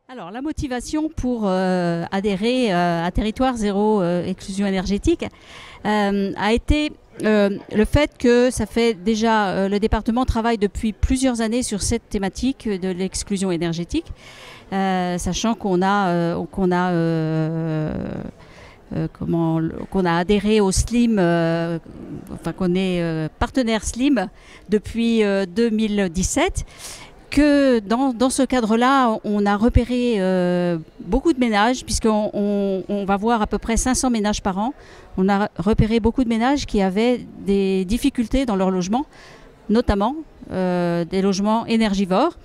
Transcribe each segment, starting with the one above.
Alors, la motivation pour adhérer à Territoire Zéro Exclusion Énergétique a été le fait que ça fait déjà, le département travaille depuis plusieurs années sur cette thématique de l'exclusion énergétique, sachant qu'on a adhéré au SLIM, qu'on est partenaire SLIM depuis 2017. Que dans ce cadre-là, on a repéré beaucoup de ménages, puisqu'on va voir à peu près 500 ménages par an. On a repéré beaucoup de ménages qui avaient des difficultés dans leur logement, notamment des logements énergivores.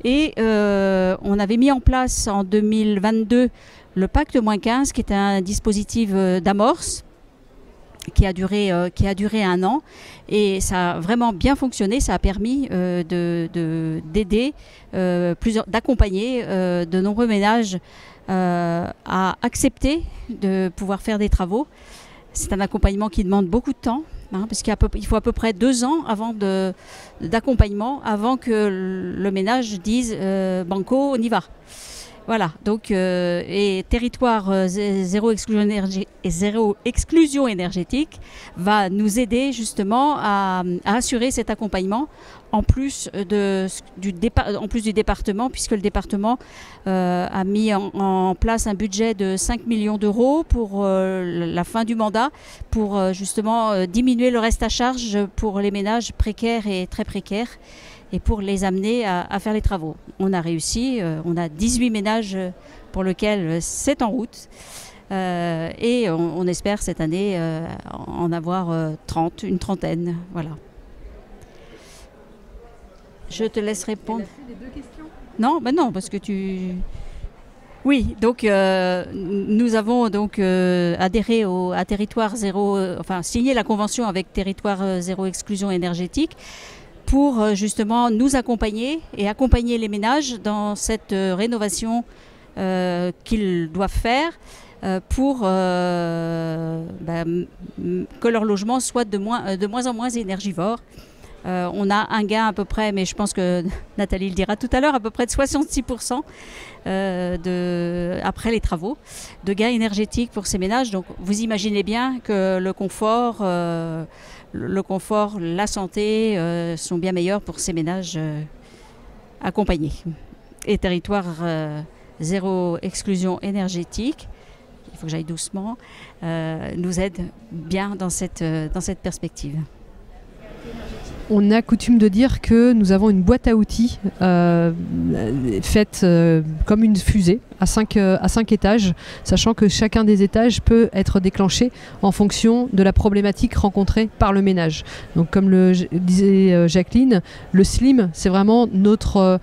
Et on avait mis en place en 2022 le Pacte -15, qui est un dispositif d'amorce, qui a duré 1 an, et ça a vraiment bien fonctionné. Ça a permis d'accompagner de nombreux ménages à accepter de pouvoir faire des travaux. C'est un accompagnement qui demande beaucoup de temps, parce qu'il faut à peu près 2 ans d'accompagnement avant que le ménage dise banco, on y va. Voilà, donc et Territoire Zéro Exclusion Énergétique va nous aider justement à assurer cet accompagnement en plus du département, puisque le département a mis en place un budget de 5 millions d'euros pour la fin du mandat, pour justement diminuer le reste à charge pour les ménages précaires et très précaires, et pour les amener à faire les travaux. On a réussi, on a 18 ménages pour lesquels c'est en route, et on espère cette année en avoir une trentaine. Voilà. Je te laisse répondre. Les 2 questions ? Non, ben non, parce que tu... Oui, donc nous avons donc adhéré à Territoire Zéro, signé la convention avec Territoire Zéro Exclusion Énergétique, pour justement nous accompagner et accompagner les ménages dans cette rénovation qu'ils doivent faire pour que leur logement soit de moins en moins énergivore. On a un gain à peu près, mais je pense que Nathalie le dira tout à l'heure, à peu près de 66% après les travaux, de gains énergétiques pour ces ménages. Donc vous imaginez bien que le confort, la santé sont bien meilleurs pour ces ménages accompagnés. Et Territoire Zéro Exclusion Énergétique, il faut que j'aille doucement, nous aide bien dans cette perspective. On a coutume de dire que nous avons une boîte à outils faite comme une fusée à 5 étages, sachant que chacun des étages peut être déclenché en fonction de la problématique rencontrée par le ménage. Donc comme le disait Jacqueline, le SLIM, c'est vraiment notre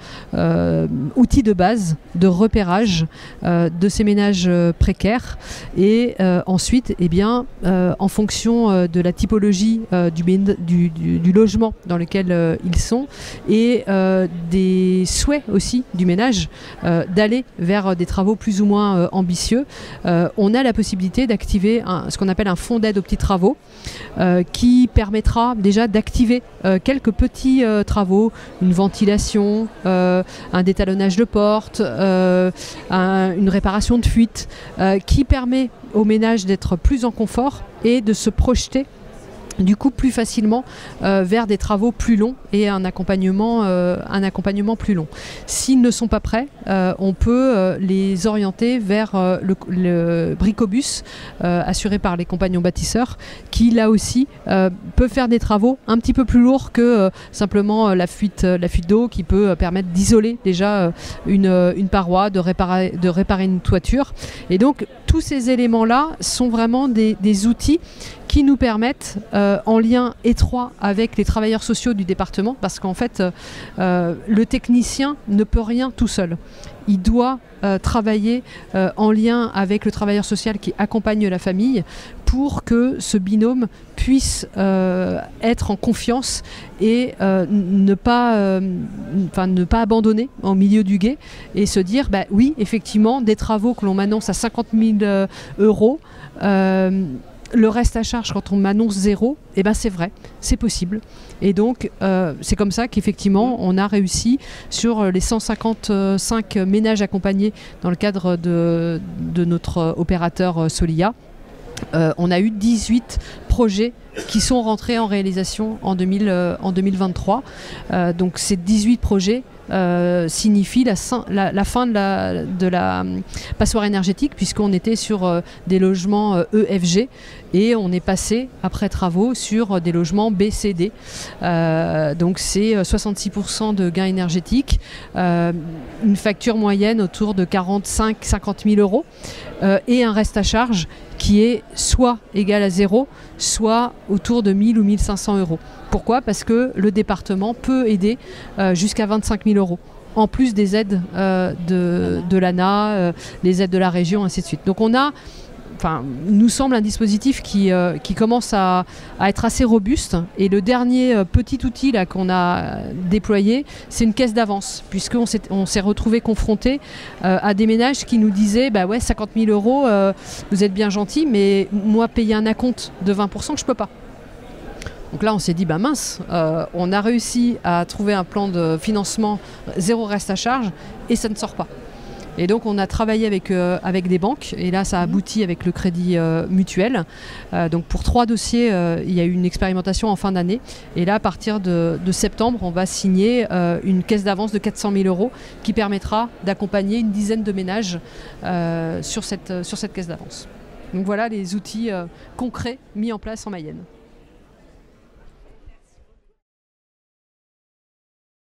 outil de base de repérage de ces ménages précaires, et ensuite, en fonction de la typologie du logement dans lequel ils sont, et des souhaits aussi du ménage d'aller vers des travaux plus ou moins ambitieux, on a la possibilité d'activer ce qu'on appelle un fonds d'aide aux petits travaux, qui permettra déjà d'activer quelques petits travaux, une ventilation, un détalonnage de porte, une réparation de fuite, qui permet au ménage d'être plus en confort et de se projeter du coup plus facilement vers des travaux plus longs et un accompagnement plus long. S'ils ne sont pas prêts, on peut les orienter vers le bricobus assuré par les compagnons bâtisseurs, qui là aussi peut faire des travaux un petit peu plus lourds que simplement la fuite d'eau, qui peut permettre d'isoler déjà une paroi, de réparer une toiture. Et donc tous ces éléments-là sont vraiment des outils qui nous permettent, en lien étroit avec les travailleurs sociaux du département, parce qu'en fait, le technicien ne peut rien tout seul. Il doit travailler en lien avec le travailleur social qui accompagne la famille, pour que ce binôme puisse être en confiance et ne pas abandonner en milieu du gué, et se dire oui, effectivement, des travaux que l'on m'annonce à 50 000 euros, le reste à charge, quand on m'annonce 0, eh ben c'est vrai, c'est possible. Et donc, c'est comme ça qu'effectivement, on a réussi sur les 155 ménages accompagnés dans le cadre de notre opérateur Solia. On a eu 18 projets qui sont rentrés en réalisation en 2023. Donc ces 18 projets signifie la fin de la passoire énergétique, puisqu'on était sur des logements EFG et on est passé après travaux sur des logements BCD. Donc c'est 66% de gains énergétiques, une facture moyenne autour de 45-50 000 euros et un reste à charge qui est soit égal à 0, soit autour de 1000 ou 1500 euros. Pourquoi ? Parce que le département peut aider jusqu'à 25 000 euros, en plus des aides de l'ANA, les aides de la région, ainsi de suite. Donc on a, nous semble un dispositif qui commence à être assez robuste. Et le dernier petit outil là qu'on a déployé, c'est une caisse d'avance, puisqu'on s'est retrouvé confronté à des ménages qui nous disaient bah ouais, 50 000 euros, vous êtes bien gentil, mais moi payer un acompte de 20%, je peux pas. Donc là, on s'est dit, bah mince, on a réussi à trouver un plan de financement zéro reste à charge et ça ne sort pas. Et donc, on a travaillé avec des banques et là, ça a abouti avec le crédit mutuel. Donc, pour 3 dossiers, il y a eu une expérimentation en fin d'année. Et là, à partir de septembre, on va signer une caisse d'avance de 400 000 euros qui permettra d'accompagner une dizaine de ménages sur cette caisse d'avance. Donc voilà les outils concrets mis en place en Mayenne.